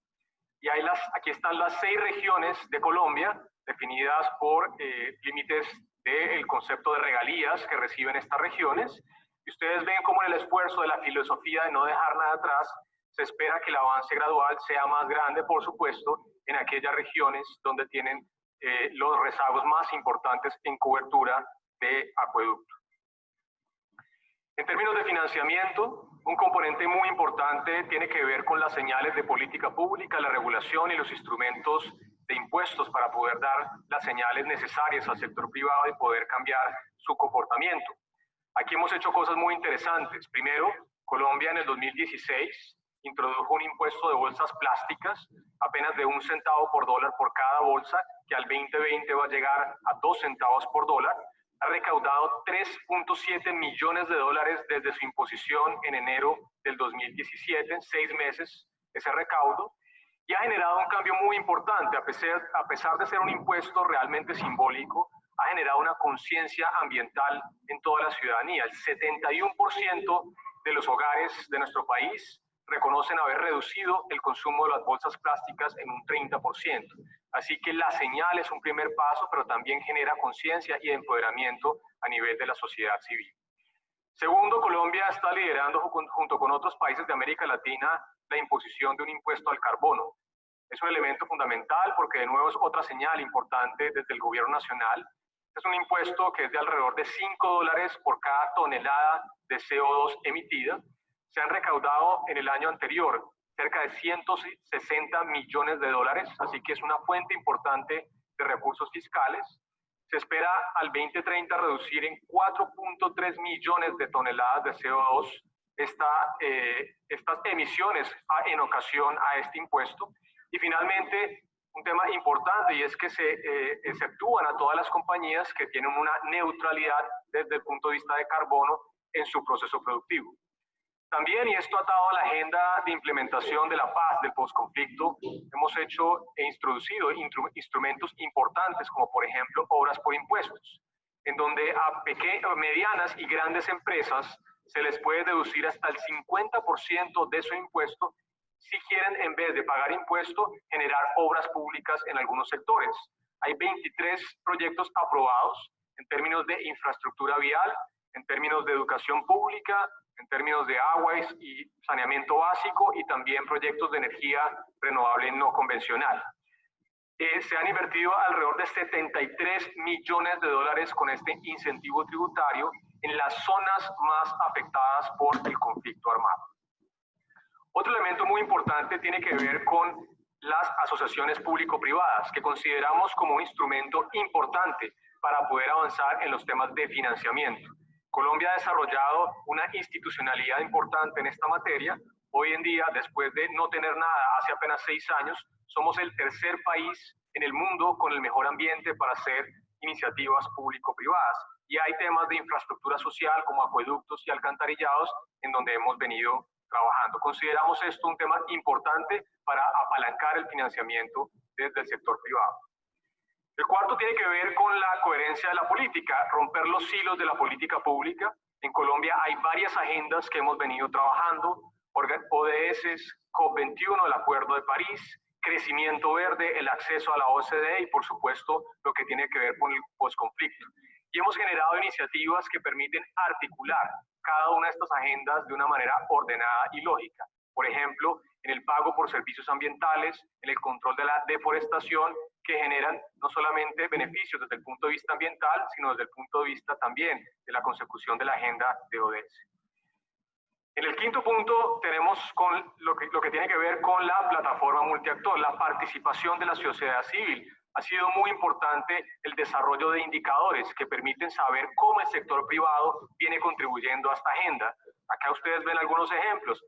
Y aquí están las 6 regiones de Colombia, definidas por límites del concepto de regalías que reciben estas regiones. Y ustedes ven cómo en el esfuerzo de la filosofía de no dejar nada atrás, se espera que el avance gradual sea más grande, por supuesto, en aquellas regiones donde tienen los rezagos más importantes en cobertura de acueducto. En términos de financiamiento, un componente muy importante tiene que ver con las señales de política pública, la regulación y los instrumentos de impuestos para poder dar las señales necesarias al sector privado y poder cambiar su comportamiento. Aquí hemos hecho cosas muy interesantes. Primero, Colombia en el 2016 introdujo un impuesto de bolsas plásticas, apenas de 1 centavo por dólar por cada bolsa, que al 2020 va a llegar a 2 centavos por dólar. Ha recaudado 3.7 millones de dólares desde su imposición en enero del 2017, en 6 meses ese recaudo, y ha generado un cambio muy importante. A pesar de ser un impuesto realmente simbólico, ha generado una conciencia ambiental en toda la ciudadanía. El 71% de los hogares de nuestro país reconocen haber reducido el consumo de las bolsas plásticas en un 30%. Así que la señal es un primer paso, pero también genera conciencia y empoderamiento a nivel de la sociedad civil. Segundo, Colombia está liderando junto con otros países de América Latina la imposición de un impuesto al carbono. Es un elemento fundamental porque de nuevo es otra señal importante desde el gobierno nacional. Es un impuesto que es de alrededor de $5 por cada tonelada de CO2 emitida. Se han recaudado en el año anterior cerca de 160 millones de dólares, así que es una fuente importante de recursos fiscales. Se espera al 2030 reducir en 4.3 millones de toneladas de CO2 estas emisiones en ocasión a este impuesto. Y finalmente, un tema importante, y es que se exceptúan a todas las compañías que tienen una neutralidad desde el punto de vista de carbono en su proceso productivo. También, y esto atado a la agenda de implementación de la paz del posconflicto, hemos hecho e introducido instrumentos importantes como por ejemplo obras por impuestos. en donde a medianas y grandes empresas se les puede deducir hasta el 50% de su impuesto si quieren, en vez de pagar impuesto, generar obras públicas en algunos sectores. Hay 23 proyectos aprobados en términos de infraestructura vial, en términos de educación pública, en términos de agua y saneamiento básico y también proyectos de energía renovable no convencional. Se han invertido alrededor de 73 millones de dólares con este incentivo tributario en las zonas más afectadas por el conflicto armado. Otro elemento muy importante tiene que ver con las asociaciones público-privadas, que consideramos como un instrumento importante para poder avanzar en los temas de financiamiento. Colombia ha desarrollado una institucionalidad importante en esta materia. Hoy en día, después de no tener nada hace apenas 6 años, somos el tercer país en el mundo con el mejor ambiente para hacer iniciativas público-privadas. Y hay temas de infraestructura social como acueductos y alcantarillados en donde hemos venido trabajando. Consideramos esto un tema importante para apalancar el financiamiento desde el sector privado. El cuarto tiene que ver con la coherencia de la política, romper los hilos de la política pública. En Colombia hay varias agendas que hemos venido trabajando, ODS, COP21, el Acuerdo de París, crecimiento verde, el acceso a la OCDE y, por supuesto, lo que tiene que ver con el posconflicto. Y hemos generado iniciativas que permiten articular cada una de estas agendas de una manera ordenada y lógica. Por ejemplo, en el pago por servicios ambientales, en el control de la deforestación, que generan no solamente beneficios desde el punto de vista ambiental, sino desde el punto de vista también de la consecución de la agenda de ODS. En el quinto punto tenemos con lo que tiene que ver con la plataforma multiactor, la participación de la sociedad civil. Ha sido muy importante el desarrollo de indicadores que permiten saber cómo el sector privado viene contribuyendo a esta agenda. Acá ustedes ven algunos ejemplos.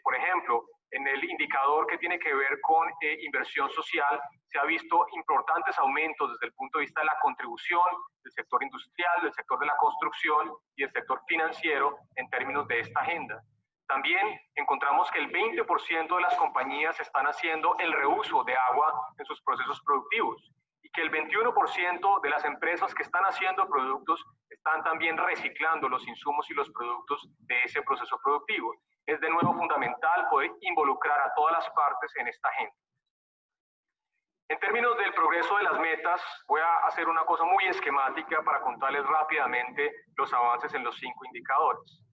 Por ejemplo, en el indicador que tiene que ver con inversión social, se ha visto importantes aumentos desde el punto de vista de la contribución del sector industrial, del sector de la construcción y del sector financiero en términos de esta agenda. También encontramos que el 20% de las compañías están haciendo el reuso de agua en sus procesos productivos y que el 21% de las empresas que están haciendo productos están también reciclando los insumos y los productos de ese proceso productivo. Es de nuevo fundamental poder involucrar a todas las partes en esta agenda. En términos del progreso de las metas, voy a hacer una cosa muy esquemática para contarles rápidamente los avances en los 5 indicadores.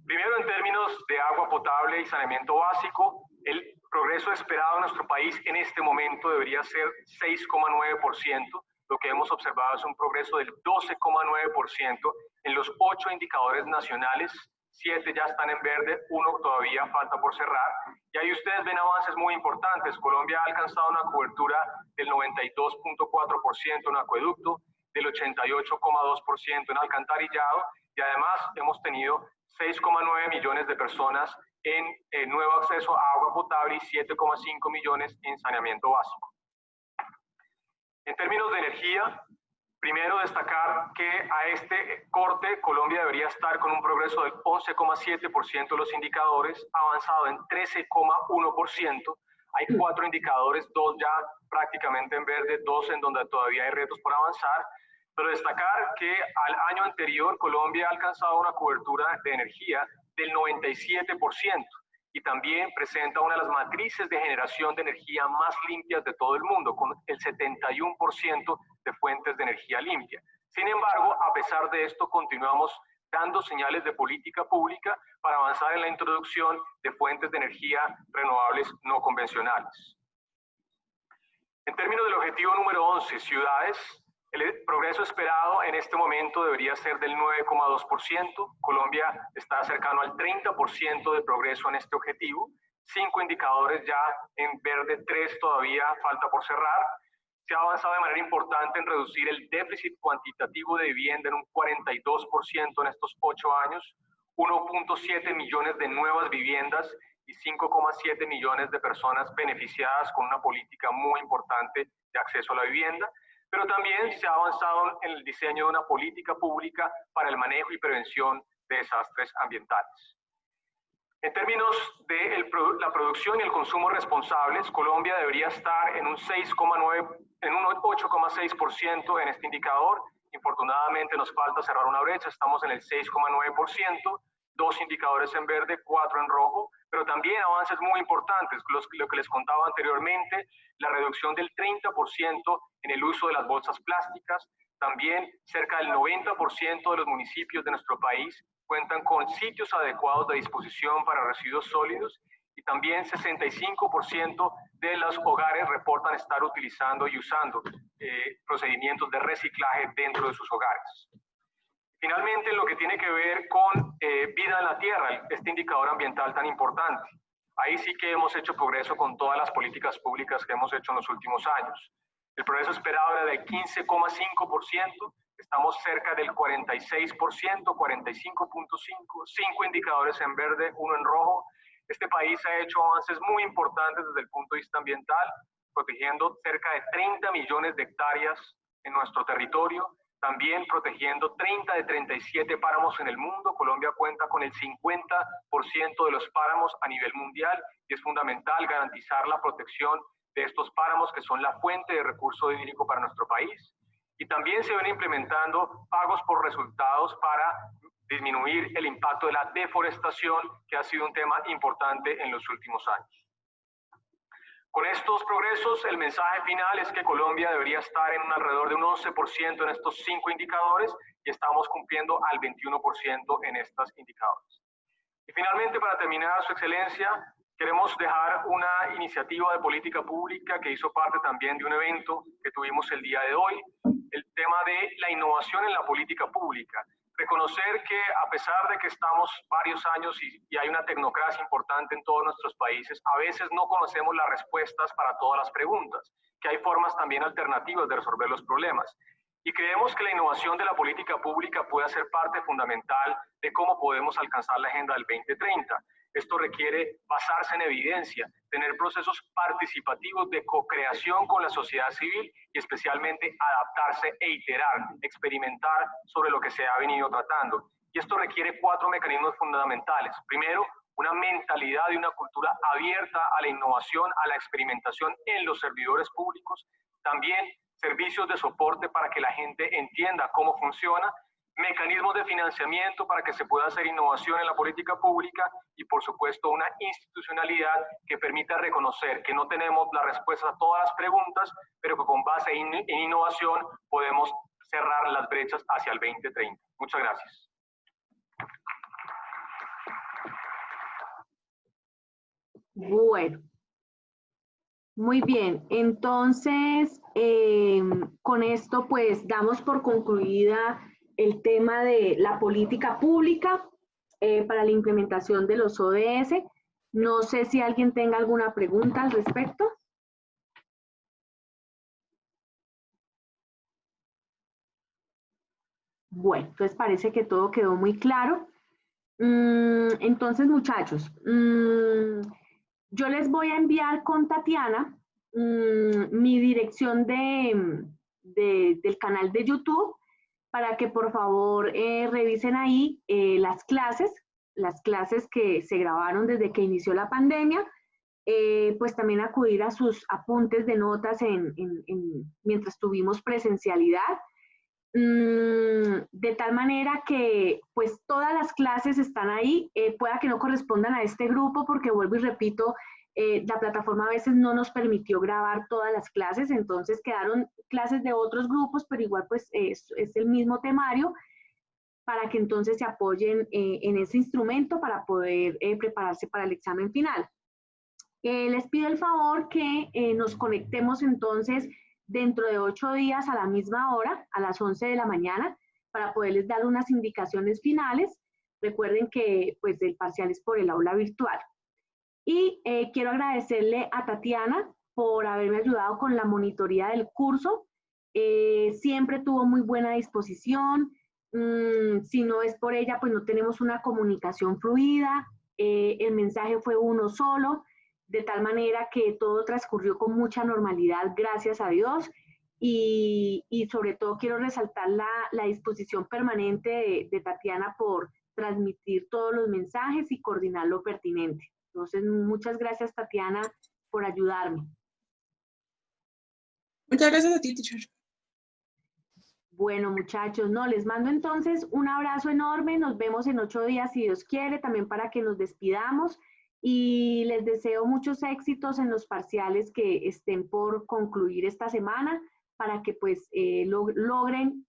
Primero, en términos de agua potable y saneamiento básico, el progreso esperado en nuestro país en este momento debería ser 6,9%. Lo que hemos observado es un progreso del 12,9% en los 8 indicadores nacionales. 7 ya están en verde, 1 todavía falta por cerrar. Y ahí ustedes ven avances muy importantes. Colombia ha alcanzado una cobertura del 92,4% en acueducto, del 88,2% en alcantarillado, y además hemos tenido 6,9 millones de personas en nuevo acceso a agua potable y 7,5 millones en saneamiento básico. En términos de energía, primero destacar que a este corte Colombia debería estar con un progreso del 11,7% de los indicadores, avanzado en 13,1%. Hay 4 indicadores, 2 ya prácticamente en verde, 2 en donde todavía hay retos por avanzar. Pero destacar que al año anterior Colombia ha alcanzado una cobertura de energía del 97% y también presenta una de las matrices de generación de energía más limpias de todo el mundo, con el 71% de fuentes de energía limpia. Sin embargo, a pesar de esto, continuamos dando señales de política pública para avanzar en la introducción de fuentes de energía renovables no convencionales. En términos del objetivo número 11, ciudades, el progreso esperado en este momento debería ser del 9,2%. Colombia está cercano al 30% de progreso en este objetivo. 5 indicadores ya en verde, 3 todavía falta por cerrar. Se ha avanzado de manera importante en reducir el déficit cuantitativo de vivienda en un 42% en estos 8 años. 1,7 millones de nuevas viviendas y 5,7 millones de personas beneficiadas con una política muy importante de acceso a la vivienda. Pero también se ha avanzado en el diseño de una política pública para el manejo y prevención de desastres ambientales. En términos de la producción y el consumo responsables, Colombia debería estar en un 8,6% en este indicador, Infortunadamente nos falta cerrar una brecha, estamos en el 6,9%, 2 indicadores en verde, 4 en rojo, pero también avances muy importantes, lo que les contaba anteriormente, la reducción del 30% en el uso de las bolsas plásticas, también cerca del 90% de los municipios de nuestro país cuentan con sitios adecuados de disposición para residuos sólidos y también 65% de los hogares reportan estar utilizando y usando procedimientos de reciclaje dentro de sus hogares. Finalmente, lo que tiene que ver con vida en la tierra, este indicador ambiental tan importante. Ahí sí que hemos hecho progreso con todas las políticas públicas que hemos hecho en los últimos años. El progreso esperado era del 15,5%, estamos cerca del 46%, 45,5%, 5 indicadores en verde, 1 en rojo. Este país ha hecho avances muy importantes desde el punto de vista ambiental, protegiendo cerca de 30 millones de hectáreas en nuestro territorio, también protegiendo 30 de 37 páramos en el mundo. Colombia cuenta con el 50% de los páramos a nivel mundial y es fundamental garantizar la protección de estos páramos que son la fuente de recurso hídrico para nuestro país. Y también se ven implementando pagos por resultados para disminuir el impacto de la deforestación, que ha sido un tema importante en los últimos años. Con estos progresos, el mensaje final es que Colombia debería estar en alrededor de un 11% en estos 5 indicadores y estamos cumpliendo al 21% en estos indicadores. Y finalmente, para terminar, Su Excelencia, queremos dejar una iniciativa de política pública que hizo parte también de un evento que tuvimos el día de hoy, el tema de la innovación en la política pública. Reconocer que a pesar de que estamos varios años y hay una tecnocracia importante en todos nuestros países, a veces no conocemos las respuestas para todas las preguntas, que hay formas también alternativas de resolver los problemas. Y creemos que la innovación de la política pública puede ser parte fundamental de cómo podemos alcanzar la Agenda del 2030. Esto requiere basarse en evidencia, tener procesos participativos de co-creación con la sociedad civil y especialmente adaptarse e iterar, experimentar sobre lo que se ha venido tratando. Y esto requiere 4 mecanismos fundamentales. Primero, una mentalidad y una cultura abierta a la innovación, a la experimentación en los servidores públicos. También servicios de soporte para que la gente entienda cómo funciona, mecanismos de financiamiento para que se pueda hacer innovación en la política pública y, por supuesto, una institucionalidad que permita reconocer que no tenemos la respuesta a todas las preguntas, pero que con base en innovación podemos cerrar las brechas hacia el 2030. Muchas gracias. Bueno, muy bien. Entonces, con esto pues damos por concluida el tema de la política pública para la implementación de los ODS. No sé si alguien tenga alguna pregunta al respecto. Bueno, entonces parece que todo quedó muy claro. Entonces, muchachos, yo les voy a enviar con Tatiana mi dirección del canal de YouTube para que por favor revisen ahí las clases que se grabaron desde que inició la pandemia, pues también acudir a sus apuntes de notas mientras tuvimos presencialidad, de tal manera que pues todas las clases están ahí, pueda que no correspondan a este grupo porque vuelvo y repito, la plataforma a veces no nos permitió grabar todas las clases, entonces quedaron clases de otros grupos, pero igual pues es el mismo temario para que entonces se apoyen en ese instrumento para poder prepararse para el examen final. Les pido el favor que nos conectemos entonces dentro de 8 días a la misma hora, a las 11 de la mañana, para poderles dar unas indicaciones finales. Recuerden que pues el parcial es por el aula virtual. Y quiero agradecerle a Tatiana por haberme ayudado con la monitoría del curso. Siempre tuvo muy buena disposición. Si no es por ella, pues no tenemos una comunicación fluida. El mensaje fue uno solo, de tal manera que todo transcurrió con mucha normalidad, gracias a Dios. Y sobre todo quiero resaltar la disposición permanente de Tatiana por transmitir todos los mensajes y coordinar lo pertinente. Entonces, muchas gracias, Tatiana, por ayudarme. Muchas gracias a ti, teacher. Bueno, muchachos, no, les mando entonces un abrazo enorme, nos vemos en 8 días si Dios quiere, también para que nos despidamos y les deseo muchos éxitos en los parciales que estén por concluir esta semana para que pues logren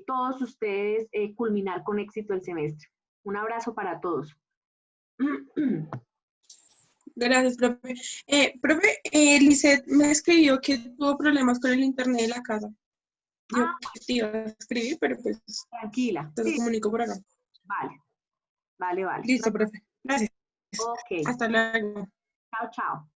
todos ustedes culminar con éxito el semestre. Un abrazo para todos. Gracias, profe. Profe, Lisette me escribió que tuvo problemas con el internet de la casa. Yo te iba a escribir, pero pues... Tranquila. Te lo comunico por acá. Vale. Listo, profe. Gracias. Ok. Hasta luego. Chao, chao.